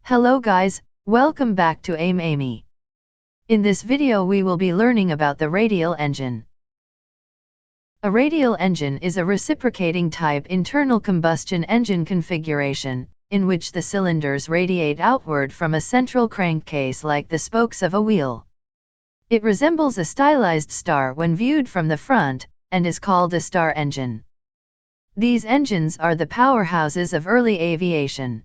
Hello guys, welcome back to Amy. In this video we will be learning about the radial engine. A radial engine is a reciprocating type internal combustion engine configuration, in which the cylinders radiate outward from a central crankcase like the spokes of a wheel. It resembles a stylized star when viewed from the front, and is called a star engine. These engines are the powerhouses of early aviation.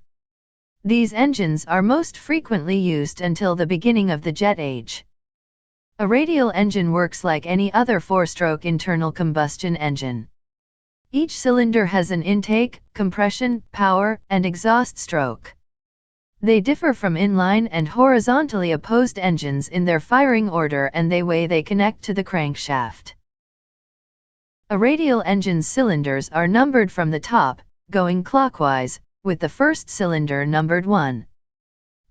These engines are most frequently used until the beginning of the jet age. A radial engine works like any other four-stroke internal combustion engine. Each cylinder has an intake, compression, power, and exhaust stroke. They differ from inline and horizontally opposed engines in their firing order and the way they connect to the crankshaft. A radial engine's cylinders are numbered from the top, going clockwise, with the first cylinder numbered 1.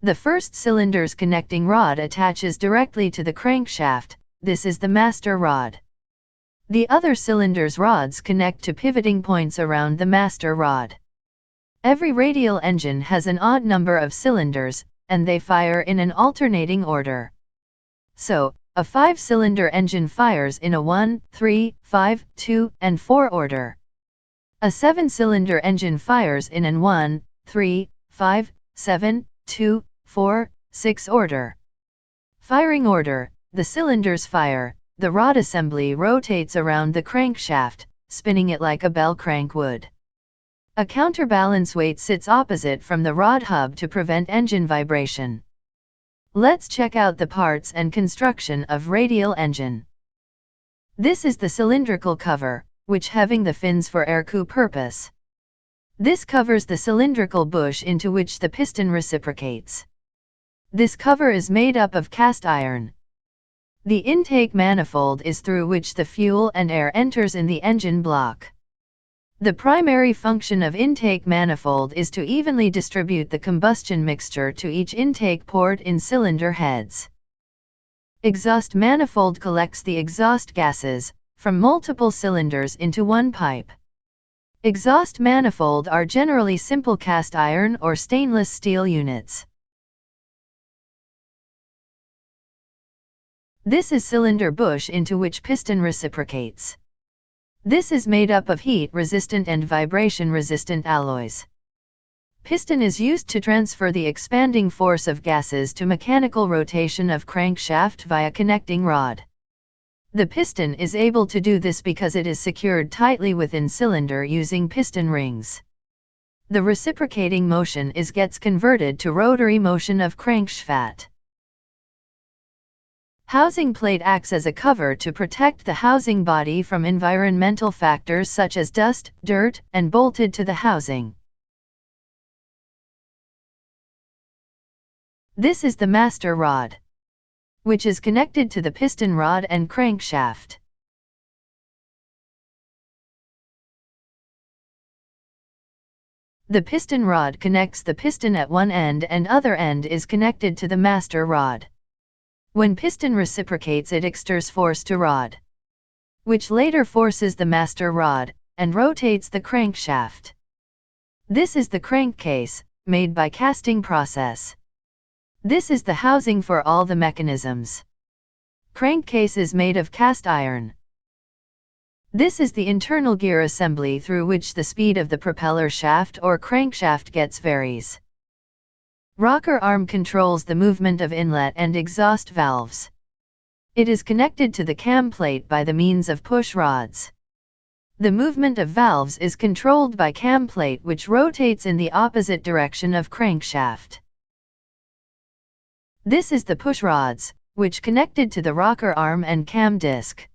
The first cylinder's connecting rod attaches directly to the crankshaft, this is the master rod. The other cylinder's rods connect to pivoting points around the master rod. Every radial engine has an odd number of cylinders, and they fire in an alternating order. So, a 5-cylinder engine fires in a 1, 3, 5, 2, and 4 order. A 7-cylinder engine fires in an 1, 3, 5, 7, 2, 4, 6 order. Firing order: the cylinders fire, the rod assembly rotates around the crankshaft, spinning it like a bell crank would. A counterbalance weight sits opposite from the rod hub to prevent engine vibration. Let's check out the parts and construction of radial engine. This is the cylindrical cover, which having the fins for air-coup purpose. This covers the cylindrical bush into which the piston reciprocates. This cover is made up of cast iron. The intake manifold is through which the fuel and air enters in the engine block. The primary function of intake manifold is to evenly distribute the combustion mixture to each intake port in cylinder heads. Exhaust manifold collects the exhaust gases from multiple cylinders into one pipe. Exhaust manifold are generally simple cast iron or stainless steel units. This is cylinder bush into which piston reciprocates. This is made up of heat-resistant and vibration-resistant alloys. Piston is used to transfer the expanding force of gases to mechanical rotation of crankshaft via connecting rod. The piston is able to do this because it is secured tightly within cylinder using piston rings. The reciprocating motion gets converted to rotary motion of crankshaft. Housing plate acts as a cover to protect the housing body from environmental factors such as dust, dirt, and bolted to the housing. This is the master rod, which is connected to the piston rod and crankshaft. The piston rod connects the piston at one end and other end is connected to the master rod. When piston reciprocates it exerts force to rod, which later forces the master rod, and rotates the crankshaft. This is the crankcase, made by casting process. This is the housing for all the mechanisms. Crankcase is made of cast iron. This is the internal gear assembly through which the speed of the propeller shaft or crankshaft gets varies. Rocker arm controls the movement of inlet and exhaust valves. It is connected to the cam plate by the means of push rods. The movement of valves is controlled by cam plate which rotates in the opposite direction of crankshaft. This is the push rods, which connected to the rocker arm and cam disc.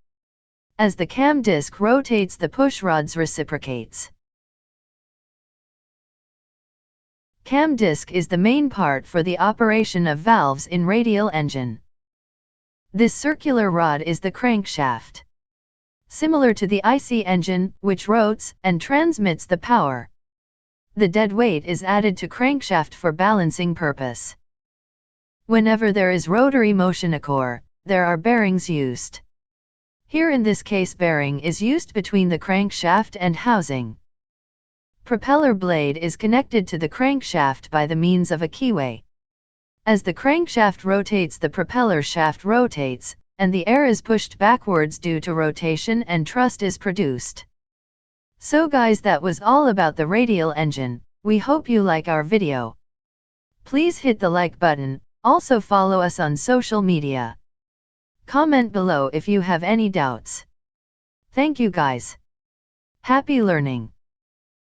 As the cam disc rotates the push rods reciprocates. Cam disc is the main part for the operation of valves in radial engine. This circular rod is the crankshaft. Similar to the IC engine, which rotates and transmits the power. The dead weight is added to crankshaft for balancing purpose. Whenever there is rotary motion occur, there are bearings used. Here in this case bearing is used between the crankshaft and housing. Propeller blade is connected to the crankshaft by the means of a keyway. As the crankshaft rotates, the propeller shaft rotates, and the air is pushed backwards due to rotation and thrust is produced. So guys, that was all about the radial engine. We hope you like our video. Please hit the like button, also follow us on social media. Comment below if you have any doubts. Thank you guys. Happy learning.